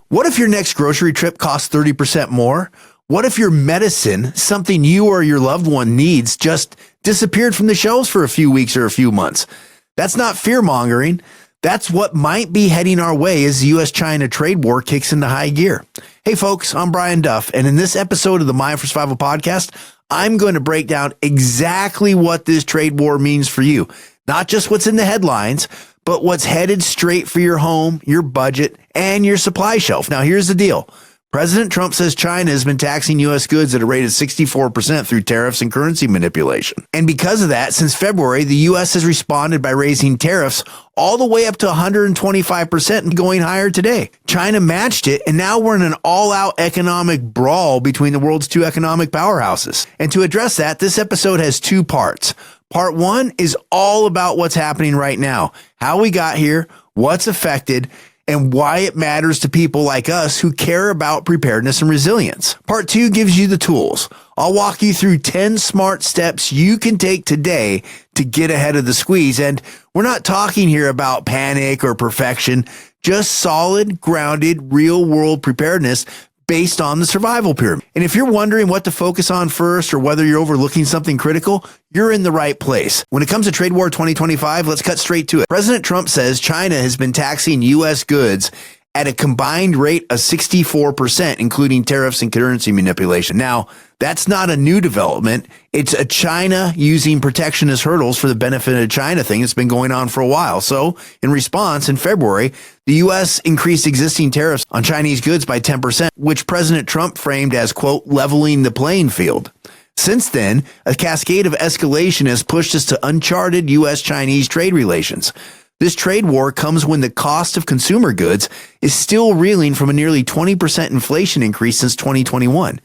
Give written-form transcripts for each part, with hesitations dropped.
What if your next grocery trip costs 30% more? What if your medicine, something you or your loved one needs, just disappeared from the shelves for a few weeks or a few months? That's not fear-mongering. That's what might be heading our way as the U.S.-China trade war kicks into high gear. Hey folks, I'm Brian Duff, and in this episode of the Mind for Survival podcast, I'm going to break down exactly what this trade war means for you. Not just what's in the headlines, but what's headed straight for your home, your budget, and your supply shelf. Now, here's the deal. President Trump says China has been taxing U.S. goods at a rate of 64% through tariffs and currency manipulation. And because of that, since February, the U.S. has responded by raising tariffs all the way up to 125% and going higher today. China matched it, and now we're in an all-out economic brawl between the world's two economic powerhouses. And to address that, this episode has two parts. Part one is all about what's happening right now, how we got here, what's affected, and why it matters to people like us who care about preparedness and resilience. Part two gives you the tools. I'll walk you through 10 smart steps you can take today to get ahead of the squeeze. And we're not talking here about panic or perfection, just solid, grounded, real-world preparedness based on the survival pyramid. And if you're wondering what to focus on first or whether you're overlooking something critical, you're in the right place. When it comes to trade war 2025, let's cut straight to it. President Trump says China has been taxing U.S. goods at a combined rate of 64%, including tariffs and currency manipulation. Now, that's not a new development. It's a China using protectionist hurdles for the benefit of China thing that's been going on for a while. So, in response, in February, the U.S. increased existing tariffs on Chinese goods by 10%, which President Trump framed as, quote, leveling the playing field. Since then, a cascade of escalation has pushed us to uncharted U.S.-Chinese trade relations. This trade war comes when the cost of consumer goods is still reeling from a nearly 20% inflation increase since 2021.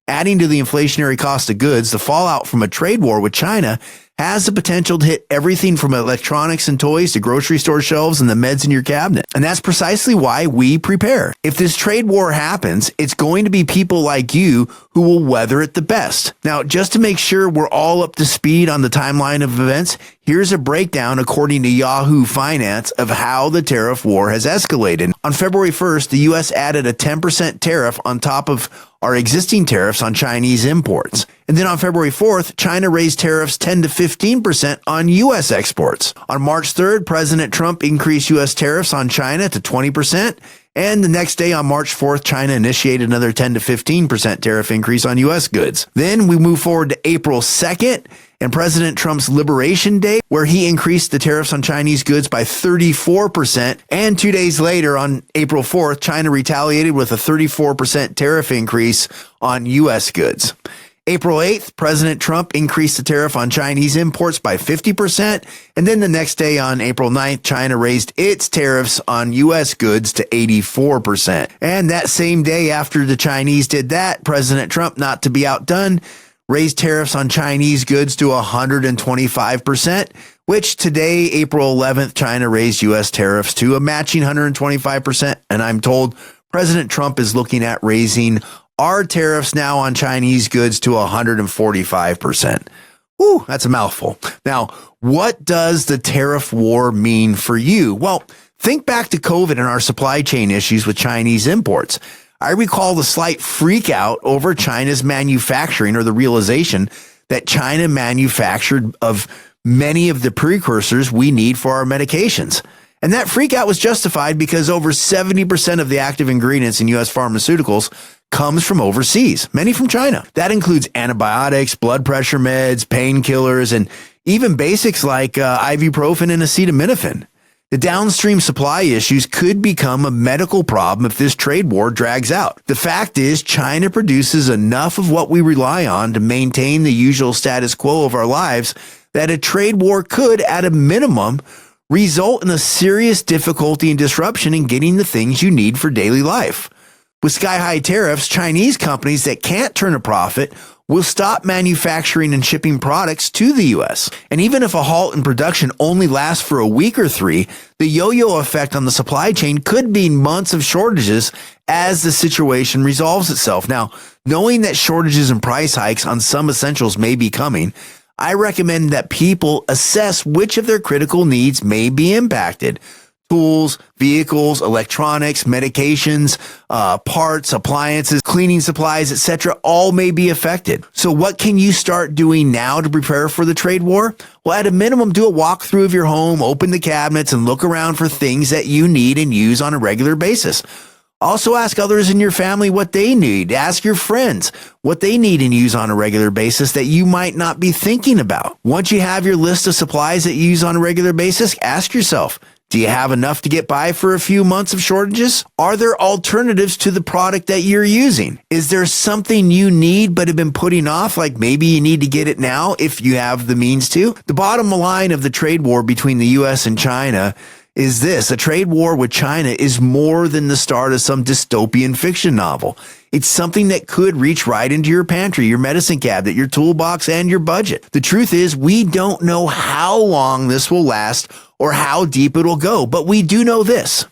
Adding to the inflationary cost of goods, the fallout from a trade war with China has the potential to hit everything from electronics and toys to grocery store shelves and the meds in your cabinet. And that's precisely why we prepare. If this trade war happens, it's going to be people like you who will weather it the best. Now, just to make sure we're all up to speed on the timeline of events, here's a breakdown according to Yahoo Finance of how the tariff war has escalated. On February 1st, the U.S. added a 10% tariff on top of our existing tariffs on Chinese imports. And then on February 4th, China raised tariffs 10 to 15% on U.S. exports. On March 3rd, President Trump increased U.S. tariffs on China to 20%. And the next day, on March 4th, China initiated another 10 to 15% tariff increase on U.S. goods. Then we move forward to April 2nd and President Trump's Liberation Day, where he increased the tariffs on Chinese goods by 34%. And 2 days later, on April 4th, China retaliated with a 34% tariff increase on U.S. goods. April 8th, President Trump increased the tariff on Chinese imports by 50%. And then the next day, on April 9th, China raised its tariffs on U.S. goods to 84%. And that same day after the Chinese did that, President Trump, not to be outdone, raised tariffs on Chinese goods to 125%, which today, April 11th, China raised U.S. tariffs to a matching 125%. And I'm told President Trump is looking at raising our tariffs now on Chinese goods to 145%. Whew, that's a mouthful. Now, what does the tariff war mean for you? Well, think back to COVID and our supply chain issues with Chinese imports. I recall the slight freak out over China's manufacturing, or the realization that China manufactured of many of the precursors we need for our medications. And that freak out was justified because over 70% of the active ingredients in U.S. pharmaceuticals comes from overseas, many from China. That includes antibiotics, blood pressure meds, painkillers, and even basics like ibuprofen and acetaminophen. The downstream supply issues could become a medical problem if this trade war drags out. The fact is, China produces enough of what we rely on to maintain the usual status quo of our lives that a trade war could, at a minimum, result in a serious difficulty and disruption in getting the things you need for daily life. With sky-high tariffs, Chinese companies that can't turn a profit will stop manufacturing and shipping products to the U.S. And even if a halt in production only lasts for a week or three, the yo-yo effect on the supply chain could mean months of shortages as the situation resolves itself. Now, knowing that shortages and price hikes on some essentials may be coming, I recommend that people assess which of their critical needs may be impacted. Tools, vehicles, electronics, medications, parts, appliances, cleaning supplies, etc., all may be affected. So what can you start doing now to prepare for the trade war? Well, at a minimum, do a walkthrough of your home, open the cabinets, and look around for things that you need and use on a regular basis. Also ask others in your family what they need. Ask your friends what they need and use on a regular basis that you might not be thinking about. Once you have your list of supplies that you use on a regular basis, ask yourself, do you have enough to get by for a few months of shortages? Are there alternatives to the product that you're using? Is there something you need but have been putting off, like maybe you need to get it now if you have the means to? The bottom line of the trade war between the U.S. and China is this: a trade war with China is more than the start of some dystopian fiction novel. It's something that could reach right into your pantry, your medicine cabinet, your toolbox, and your budget. The truth is, we don't know how long this will last or how deep it'll go, but we do know this: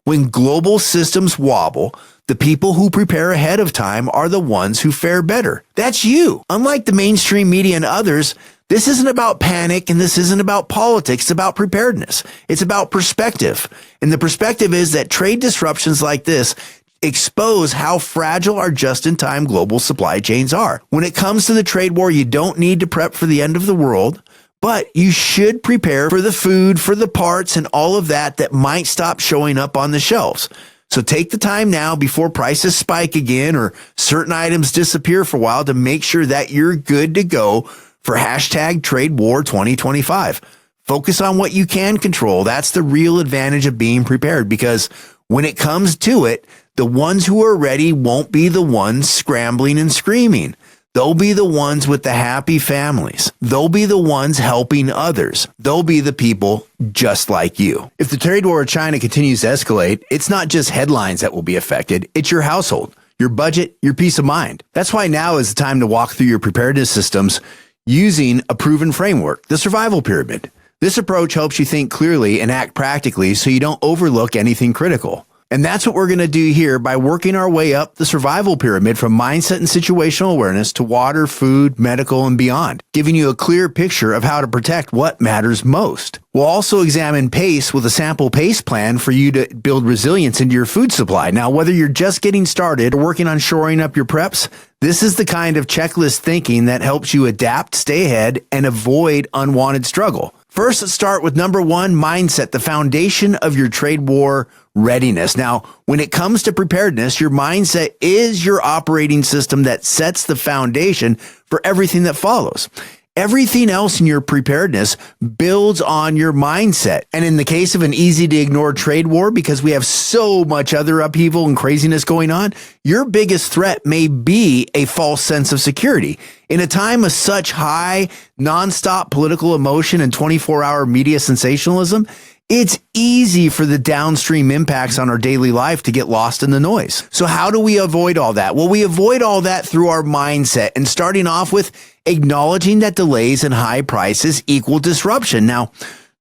when global systems wobble, the people who prepare ahead of time are the ones who fare better. That's you. Unlike the mainstream media and others, this isn't about panic and this isn't about politics. It's about preparedness. It's about perspective. And the perspective is that trade disruptions like this expose how fragile our just-in-time global supply chains are. When it comes to the trade war, you don't need to prep for the end of the world, but you should prepare for the food, for the parts, and all of that might stop showing up on the shelves. So take the time now before prices spike again or certain items disappear for a while to make sure that you're good to go for hashtag Trade War 2025. Focus on what you can control. That's the real advantage of being prepared, because when it comes to it, the ones who are ready won't be the ones scrambling and screaming. They'll be the ones with the happy families. They'll be the ones helping others. They'll be the people just like you. If the trade war with China continues to escalate, it's not just headlines that will be affected. It's your household, your budget, your peace of mind. That's why now is the time to walk through your preparedness systems using a proven framework, the survival pyramid. This approach helps you think clearly and act practically so you don't overlook anything critical. And that's what we're going to do here by working our way up the survival pyramid from mindset and situational awareness to water, food, medical, and beyond, giving you a clear picture of how to protect what matters most. We'll also examine PACE with a sample PACE plan for you to build resilience into your food supply. Now, whether you're just getting started or working on shoring up your preps, this is the kind of checklist thinking that helps you adapt, stay ahead, and avoid unwanted struggle. First, let's start with number one, mindset, the foundation of your trade war readiness. Now, when it comes to preparedness, your mindset is your operating system that sets the foundation for everything that follows. Everything else in your preparedness builds on your mindset. And in the case of an easy to ignore trade war, because we have so much other upheaval and craziness going on, your biggest threat may be a false sense of security. In a time of such high, nonstop political emotion and 24-hour media sensationalism, it's easy for the downstream impacts on our daily life to get lost in the noise. So how do we avoid all that? Well, we avoid all that through our mindset, and starting off with acknowledging that delays and high prices equal disruption. Now,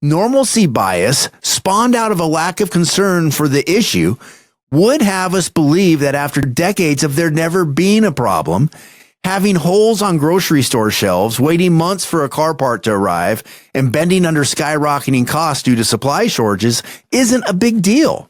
normalcy bias, spawned out of a lack of concern for the issue, would have us believe that after decades of there never being a problem, having holes on grocery store shelves, waiting months for a car part to arrive, and bending under skyrocketing costs due to supply shortages isn't a big deal.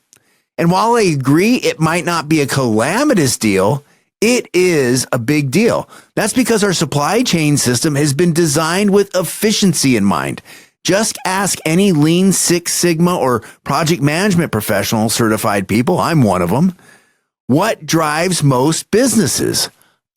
And while I agree it might not be a calamitous deal, it is a big deal. That's because our supply chain system has been designed with efficiency in mind. Just ask any Lean Six Sigma or project management professional certified people, I'm one of them, what drives most businesses?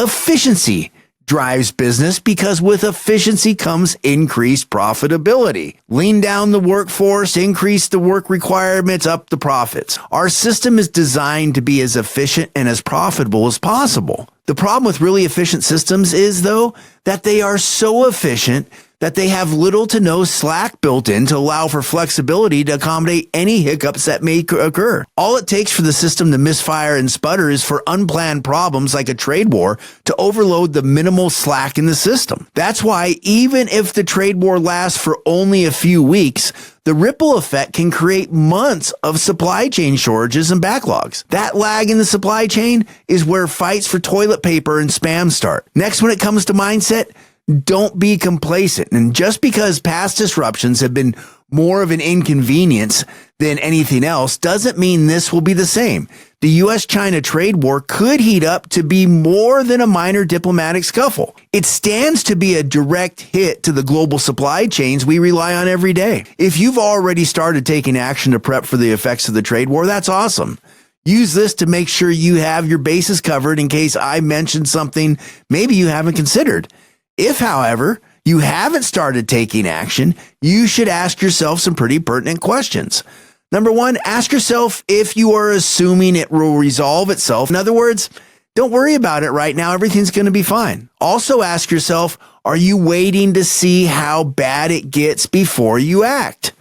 Efficiency drives business, because with efficiency comes increased profitability. Lean down the workforce, increase the work requirements, up the profits. Our system is designed to be as efficient and as profitable as possible. The problem with really efficient systems is, though, that they are so efficient that they have little to no slack built in to allow for flexibility to accommodate any hiccups that may occur. All it takes for the system to misfire and sputter is for unplanned problems like a trade war to overload the minimal slack in the system. That's why even if the trade war lasts for only a few weeks, the ripple effect can create months of supply chain shortages and backlogs. That lag in the supply chain is where fights for toilet paper and spam start. Next, when it comes to mindset, don't be complacent. And just because past disruptions have been more of an inconvenience than anything else doesn't mean this will be the same. The U.S.-China trade war could heat up to be more than a minor diplomatic scuffle. It stands to be a direct hit to the global supply chains we rely on every day. If you've already started taking action to prep for the effects of the trade war, that's awesome. Use this to make sure you have your bases covered in case I mentioned something maybe you haven't considered. If, however, you haven't started taking action, you should ask yourself some pretty pertinent questions. Number one, ask yourself if you are assuming it will resolve itself. In other words, don't worry about it right now. Everything's going to be fine. Also ask yourself, are you waiting to see how bad it gets before you act?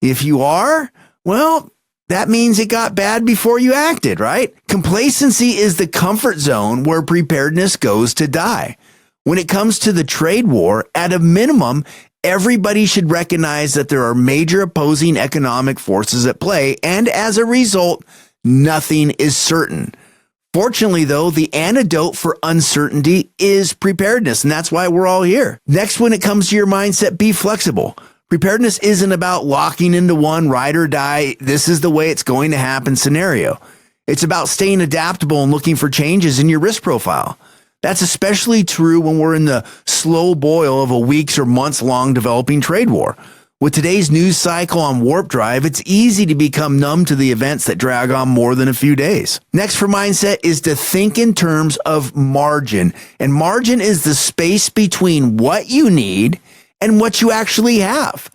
If you are, well, that means it got bad before you acted, right? Complacency is the comfort zone where preparedness goes to die. When it comes to the trade war, at a minimum, everybody should recognize that there are major opposing economic forces at play, and as a result, nothing is certain. Fortunately, though, the antidote for uncertainty is preparedness, and that's why we're all here. Next, when it comes to your mindset, be flexible. Preparedness isn't about locking into one ride or die, this is the way it's going to happen scenario. It's about staying adaptable and looking for changes in your risk profile. That's especially true when we're in the slow boil of a weeks or months long developing trade war. With today's news cycle on warp drive, it's easy to become numb to the events that drag on more than a few days. Next for mindset is to think in terms of margin. And margin is the space between what you need and what you actually have.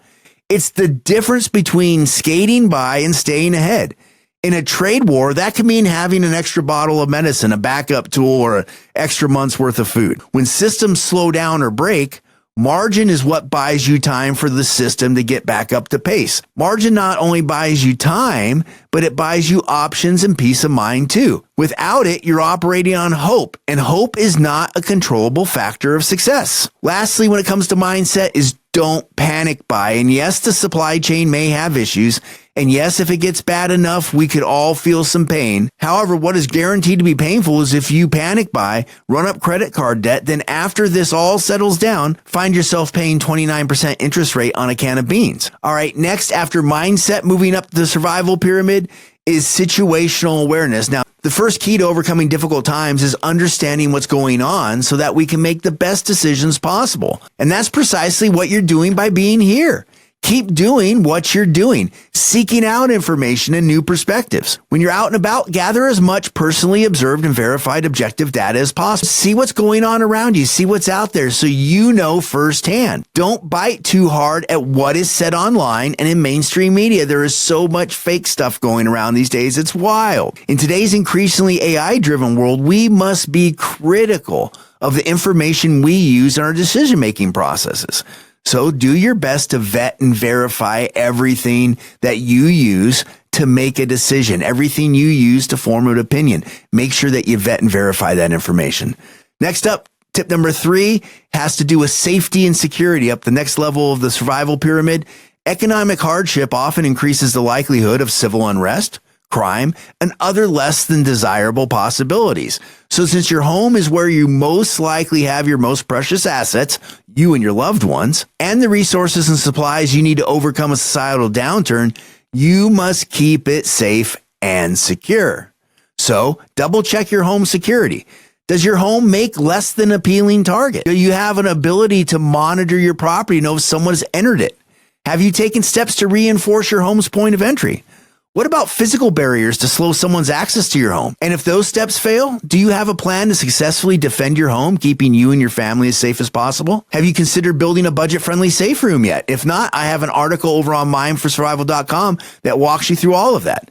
It's the difference between skating by and staying ahead. In a trade war, that can mean having an extra bottle of medicine, a backup tool, or an extra month's worth of food. When systems slow down or break, margin is what buys you time for the system to get back up to pace. Margin not only buys you time, but it buys you options and peace of mind too. Without it, you're operating on hope, and hope is not a controllable factor of success. Lastly, when it comes to mindset is don't panic buy. And yes, the supply chain may have issues. And yes, if it gets bad enough, we could all feel some pain. However, what is guaranteed to be painful is if you panic buy, run up credit card debt, then after this all settles down, find yourself paying 29% interest rate on a can of beans. All right, next, after mindset, moving up the survival pyramid is situational awareness. Now, the first key to overcoming difficult times is understanding what's going on so that we can make the best decisions possible. And that's precisely what you're doing by being here. Keep doing what you're doing, seeking out information and new perspectives. When you're out and about, gather as much personally observed and verified objective data as possible. See what's going on around you, see what's out there so you know firsthand. Don't bite too hard at what is said online and in mainstream media. There is so much fake stuff going around these days, it's wild. In today's increasingly AI-driven world, we must be critical of the information we use in our decision-making processes. So do your best to vet and verify everything that you use to make a decision, everything you use to form an opinion. Make sure that you vet and verify that information. Next up, tip number 3 has to do with safety and security. Up the next level of the survival pyramid, economic hardship often increases the likelihood of civil unrest, crime, and other less than desirable possibilities. So since your home is where you most likely have your most precious assets, you and your loved ones, and the resources and supplies you need to overcome a societal downturn, you must keep it safe and secure. So double check your home security. Does your home make less than appealing target? Do you have an ability to monitor your property to know if someone has entered it? Have you taken steps to reinforce your home's point of entry? What about physical barriers to slow someone's access to your home? And if those steps fail, do you have a plan to successfully defend your home, keeping you and your family as safe as possible? Have you considered building a budget-friendly safe room yet? If not, I have an article over on mindforsurvival.com that walks you through all of that.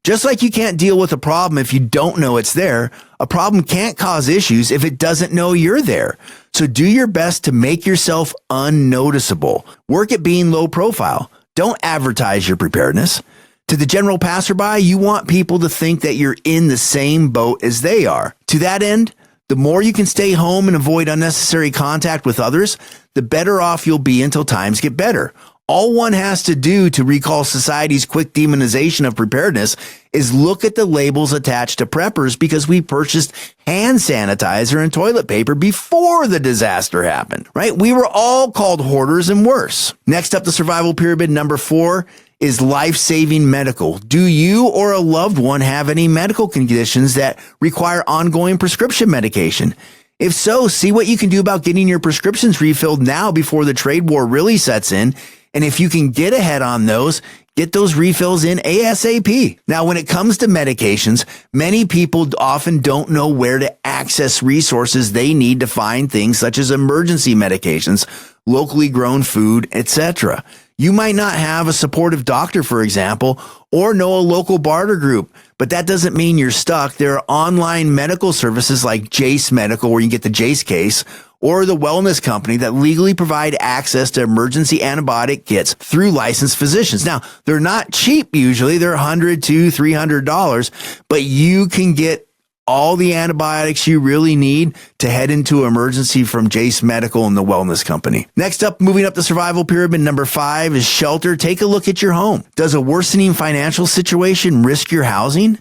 Just like you can't deal with a problem if you don't know it's there, a problem can't cause issues if it doesn't know you're there. So do your best to make yourself unnoticeable. Work at being low profile. Don't advertise your preparedness. To the general passerby, you want people to think that you're in the same boat as they are. To that end, the more you can stay home and avoid unnecessary contact with others, the better off you'll be until times get better. All one has to do to recall society's quick demonization of preparedness is look at the labels attached to preppers because we purchased hand sanitizer and toilet paper before the disaster happened, right? We were all called hoarders and worse. Next up, the survival pyramid, number 4 is life-saving medical. Do you or a loved one have any medical conditions that require ongoing prescription medication? If so, see what you can do about getting your prescriptions refilled now before the trade war really sets in. And if you can get ahead on those, get those refills in ASAP. Now, when it comes to medications, many people often don't know where to access resources they need to find things such as emergency medications, locally grown food, etc. You might not have a supportive doctor, for example, or know a local barter group, but that doesn't mean you're stuck. There are online medical services like Jace Medical, where you can get the Jace case, or the wellness company that legally provide access to emergency antibiotic kits through licensed physicians. Now, they're not cheap usually. They're $100 to $300, but you can get all the antibiotics you really need to head into emergency from Jace Medical and the wellness company. Next up, moving up the survival pyramid, number 5 is shelter. Take a look at your home. Does a worsening financial situation risk your housing?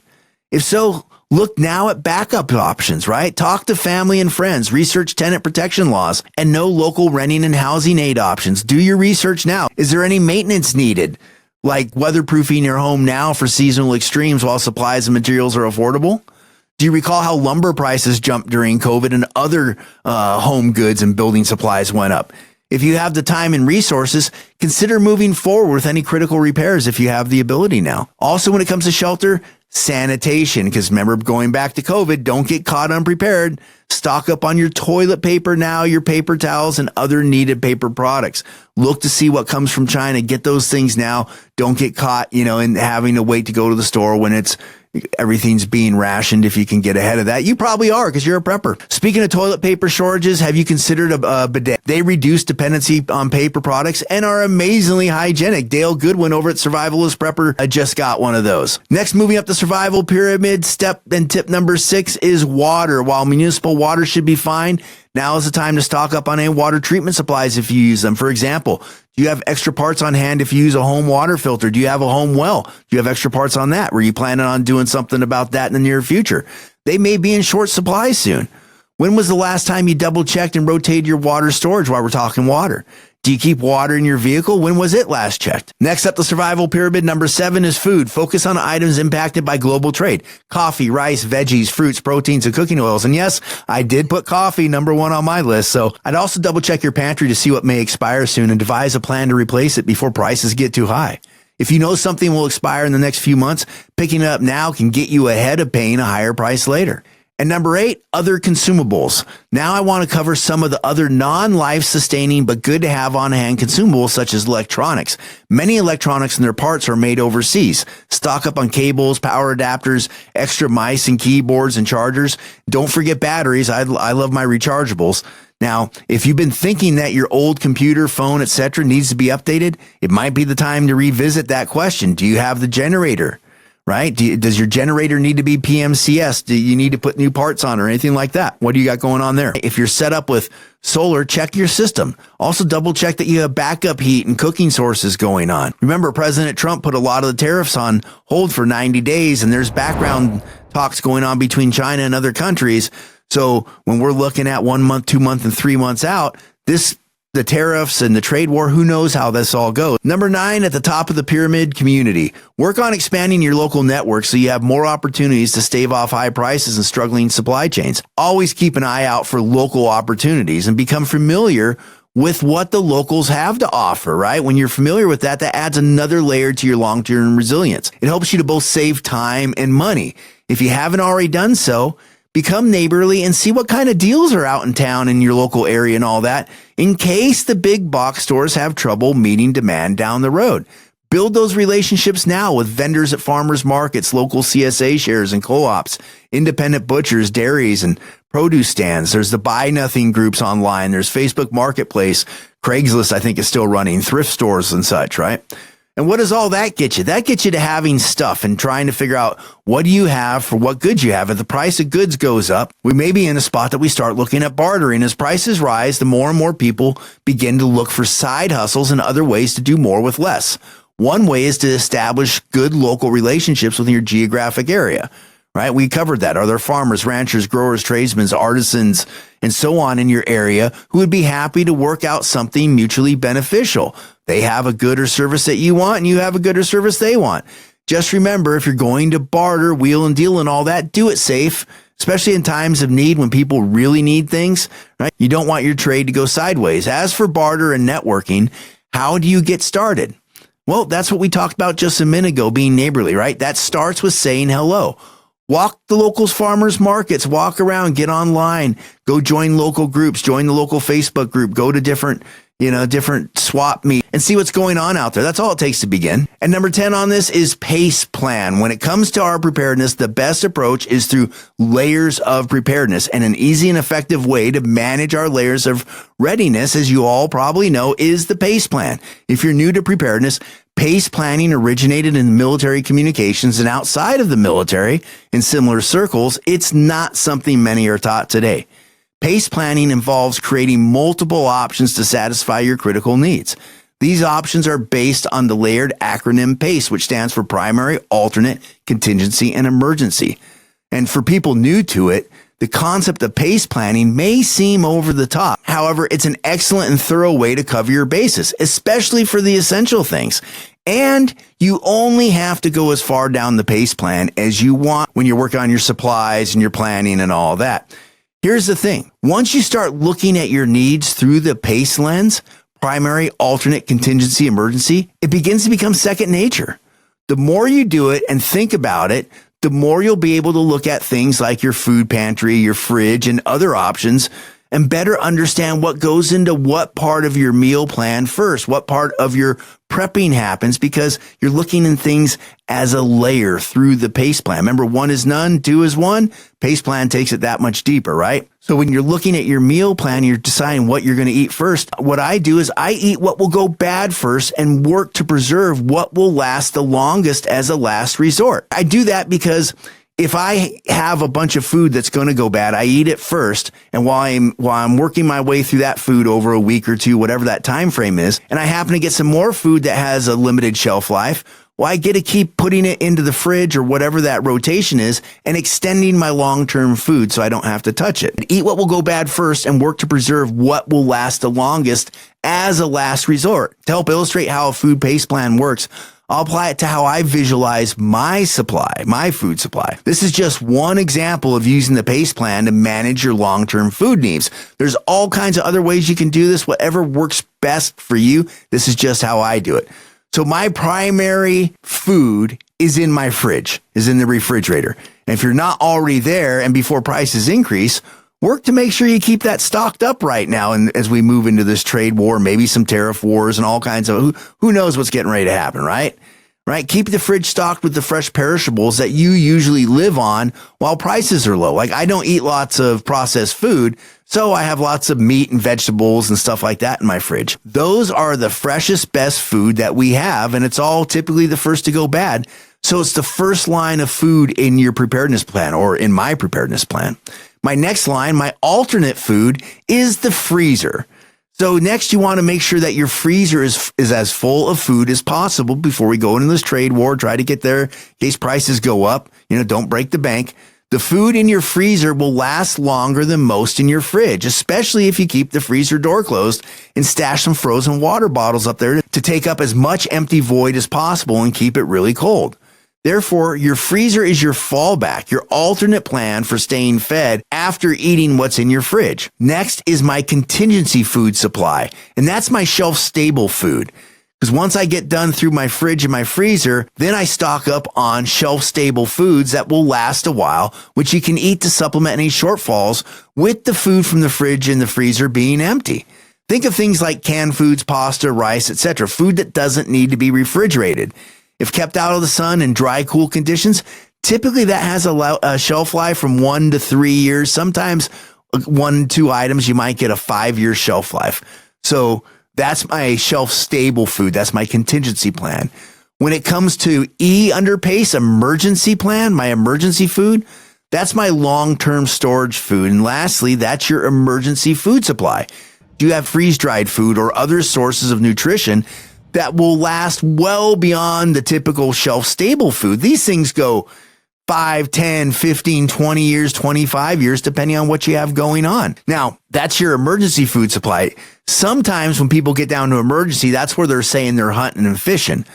If so, look now at backup options, right? Talk to family and friends, research tenant protection laws, and know local renting and housing aid options. Do your research now. Is there any maintenance needed, like weatherproofing your home now for seasonal extremes while supplies and materials are affordable? Do you recall how lumber prices jumped during COVID and other home goods and building supplies went up? If you have the time and resources, consider moving forward with any critical repairs if you have the ability now. Also, when it comes to shelter, sanitation, because remember, going back to COVID, don't get caught unprepared. Stock up on your toilet paper now, your paper towels, and other needed paper products. Look to see what comes from China. Get those things now. Don't get caught, in having to wait to go to the store when everything's being rationed. If you can get ahead of that, you probably are because you're a prepper. Speaking of toilet paper shortages, have you considered a bidet? They reduce dependency on paper products and are amazingly hygienic. Dale Goodwin over at Survivalist Prepper just got one of those. Next, moving up the survival pyramid, step and tip number 6 is water. While municipal water should be fine, now is the time to stock up on any water treatment supplies if you use them. For example, do you have extra parts on hand if you use a home water filter? Do you have a home well? Do you have extra parts on that? Were you planning on doing something about that in the near future? They may be in short supply soon. When was the last time you double checked and rotated your water storage while we're talking water? Do you keep water in your vehicle? When was it last checked? Next up, the survival pyramid, number 7 is food. Focus on items impacted by global trade. Coffee, rice, veggies, fruits, proteins, and cooking oils. And yes, I did put coffee number 1 on my list. So I'd also double check your pantry to see what may expire soon and devise a plan to replace it before prices get too high. If you know something will expire in the next few months, picking it up now can get you ahead of paying a higher price later. And number 8, other consumables. Now I want to cover some of the other non-life sustaining but good to have on hand consumables such as electronics. Many electronics and their parts are made overseas. Stock up on cables, power adapters, extra mice and keyboards and chargers. Don't forget batteries. I love my rechargeables. Now, if you've been thinking that your old computer, phone, etc. needs to be updated, it might be the time to revisit that question. Do you have the generator? Right? Does your generator need to be PMCS? Do you need to put new parts on or anything like that? What do you got going on there? If you're set up with solar, check your system. Also double check that you have backup heat and cooking sources going on. Remember, President Trump put a lot of the tariffs on hold for 90 days and there's background talks going on between China and other countries. So when we're looking at 1 month, 2 months, and 3 months out, the tariffs and the trade war, who knows how this all goes. Number 9, at the top of the pyramid, community. Work on expanding your local network so you have more opportunities to stave off high prices and struggling supply chains. Always keep an eye out for local opportunities and become familiar with what the locals have to offer, right? When you're familiar with that, that adds another layer to your long-term resilience. It helps you to both save time and money. If you haven't already done so, become neighborly and see what kind of deals are out in town in your local area and all that, in case the big box stores have trouble meeting demand down the road. Build those relationships now with vendors at farmers markets, local CSA shares and co-ops, independent butchers, dairies, and produce stands. There's the Buy Nothing groups online. There's Facebook Marketplace. Craigslist, I think, is still running. Thrift stores and such, right? And what does all that get you? That gets you to having stuff and trying to figure out what do you have for what goods you have. If the price of goods goes up, we may be in a spot that we start looking at bartering. As prices rise, the more and more people begin to look for side hustles and other ways to do more with less. One way is to establish good local relationships within your geographic area, right? We covered that. Are there farmers, ranchers, growers, tradesmen, artisans, and so on in your area who would be happy to work out something mutually beneficial? They have a good or service that you want, and you have a good or service they want. Just remember, if you're going to barter, wheel and deal and all that, do it safe, especially in times of need when people really need things, right? You don't want your trade to go sideways. As for barter and networking, how do you get started? Well, that's what we talked about just a minute ago, being neighborly, right? That starts with saying hello. Walk the locals, farmers markets, walk around, get online, go join local groups, join the local Facebook group, go to different swap meet and see what's going on out there. That's all it takes to begin. And number 10 on this is pace plan. When it comes to our preparedness, the best approach is through layers of preparedness, and an easy and effective way to manage our layers of readiness, as you all probably know, is the pace plan. If you're new to preparedness, pace planning originated in military communications, and outside of the military, in similar circles, it's not something many are taught today. Pace planning involves creating multiple options to satisfy your critical needs. These options are based on the layered acronym PACE, which stands for primary, alternate, contingency, and emergency. And for people new to it, the concept of pace planning may seem over the top. However, it's an excellent and thorough way to cover your bases, especially for the essential things. And you only have to go as far down the pace plan as you want when you're working on your supplies and your planning and all that. Here's the thing. Once you start looking at your needs through the PACE lens, primary, alternate, contingency, emergency, it begins to become second nature. The more you do it and think about it, the more you'll be able to look at things like your food pantry, your fridge, and other options, and better understand what goes into what part of your meal plan first, what part of your prepping happens, because you're looking at things as a layer through the PACE plan. Remember, 1 is none, 2 is 1. PACE plan takes it that much deeper, right? So when you're looking at your meal plan, you're deciding what you're going to eat first. What I do is I eat what will go bad first and work to preserve what will last the longest as a last resort. I do that because if I have a bunch of food that's going to go bad, I eat it first. And while I'm working my way through that food over a week or two, whatever that time frame is, and I happen to get some more food that has a limited shelf life, well, I get to keep putting it into the fridge or whatever that rotation is and extending my long-term food so I don't have to touch it. Eat what will go bad first and work to preserve what will last the longest as a last resort. To help illustrate how a food PACE plan works, I'll apply it to how I visualize my food supply. This is just one example of using the PACE plan to manage your long-term food needs. There's all kinds of other ways you can do this, whatever works best for you. This is just how I do it. So my primary food is in my fridge, is in the refrigerator. And if you're not already there and before prices increase, work to make sure you keep that stocked up right now. And as we move into this trade war, maybe some tariff wars and all kinds of, who knows what's getting ready to happen, right? Right? Keep the fridge stocked with the fresh perishables that you usually live on while prices are low. Like, I don't eat lots of processed food, so I have lots of meat and vegetables and stuff like that in my fridge. Those are the freshest, best food that we have, and it's all typically the first to go bad. So it's the first line of food in your preparedness plan, or in my preparedness plan. My next line, my alternate food, is the freezer. So next, you want to make sure that your freezer is as full of food as possible before we go into this trade war. Try to get there in case prices go up. Don't break the bank. The food in your freezer will last longer than most in your fridge, especially if you keep the freezer door closed and stash some frozen water bottles up there to take up as much empty void as possible and keep it really cold. Therefore, your freezer is your fallback, your alternate plan for staying fed after eating what's in your fridge. Next is my contingency food supply, and that's my shelf-stable food. Because once I get done through my fridge and my freezer, then I stock up on shelf-stable foods that will last a while, which you can eat to supplement any shortfalls with the food from the fridge and the freezer being empty. Think of things like canned foods, pasta, rice, etc., food that doesn't need to be refrigerated. If kept out of the sun in dry, cool conditions, typically that has a shelf life from 1 to 3 years. Sometimes 1 to 2 items, you might get a 5-year shelf life. So That's my shelf-stable food. That's my contingency plan. When it comes to E under PACE, emergency plan, my emergency food, that's my long-term storage food. And lastly, that's your emergency food supply. Do you have freeze-dried food or other sources of nutrition that will last well beyond the typical shelf-stable food? These things go 5, 10, 15, 20 years, 25 years, depending on what you have going on. Now, that's your emergency food supply. Sometimes when people get down to emergency, that's where they're saying they're hunting and fishing.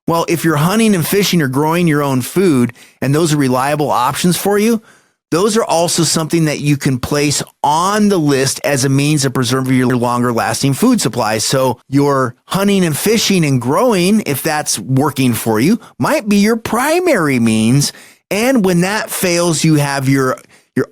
Well, if you're hunting and fishing or growing your own food, and those are reliable options for you, those are also something that you can place on the list as a means of preserving your longer lasting food supply. So your hunting and fishing and growing, if that's working for you, might be your primary means. And when that fails, you have your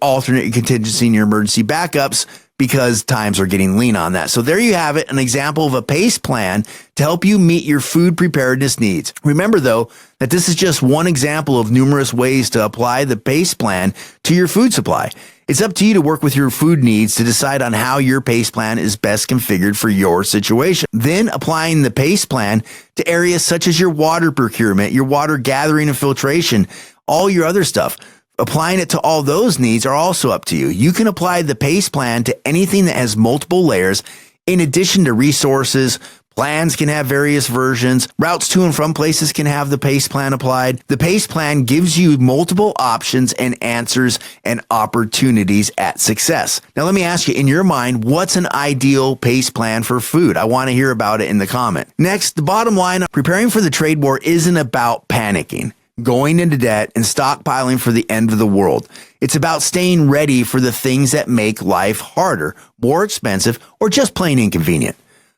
alternate, your contingency, and your emergency backups, because times are getting lean on that. So there you have it, an example of a PACE plan to help you meet your food preparedness needs. Remember, though, that this is just one example of numerous ways to apply the PACE plan to your food supply. It's up to you to work with your food needs to decide on how your PACE plan is best configured for your situation. Then applying the PACE plan to areas such as your water procurement, your water gathering and filtration, all your other stuff. Applying it to all those needs are also up to you. You can apply the PACE plan to anything that has multiple layers. In addition to resources, plans can have various versions. Routes to and from places can have the PACE plan applied. The PACE plan gives you multiple options and answers and opportunities at success. Now, let me ask you, in your mind, what's an ideal PACE plan for food? I want to hear about it in the comment. Next, the bottom line, preparing for the trade war isn't about panicking, going into debt, and stockpiling for the end of the world. It's about staying ready for the things that make life harder, more expensive, or just plain inconvenient.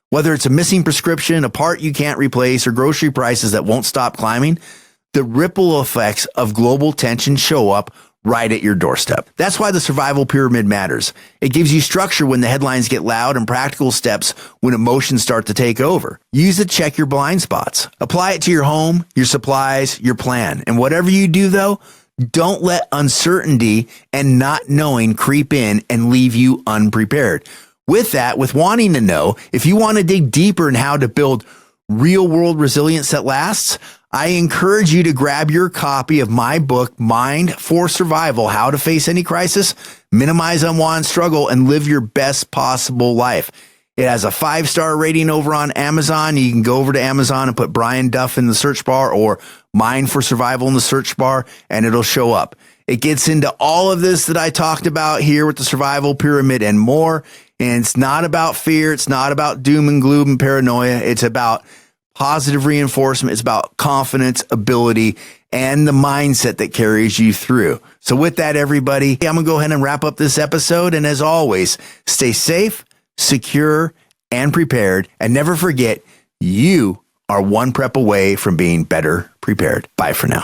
Whether it's a missing prescription, a part you can't replace, or grocery prices that won't stop climbing, the ripple effects of global tension show up right at your doorstep. That's why the survival pyramid matters. It gives you structure when the headlines get loud and practical steps when emotions start to take over. Use it to check your blind spots. Apply it to your home, your supplies, your plan. And whatever you do, though, don't let uncertainty and not knowing creep in and leave you unprepared. With that, with wanting to know, if you want to dig deeper in how to build real world resilience that lasts, I encourage you to grab your copy of my book, Mind for Survival: How to Face Any Crisis, Minimize Unwanted Struggle, and Live Your Best Possible Life. It has a 5-star rating over on Amazon. You can go over to Amazon and put Brian Duff in the search bar or Mind for Survival in the search bar, and it'll show up. It gets into all of this that I talked about here with the survival pyramid and more. And it's not about fear. It's not about doom and gloom and paranoia. It's about positive reinforcement. It's about confidence, ability, and the mindset that carries you through. So with that, everybody, I'm going to go ahead and wrap up this episode. And as always, stay safe, secure, and prepared. And never forget, you are one prep away from being better prepared. Bye for now.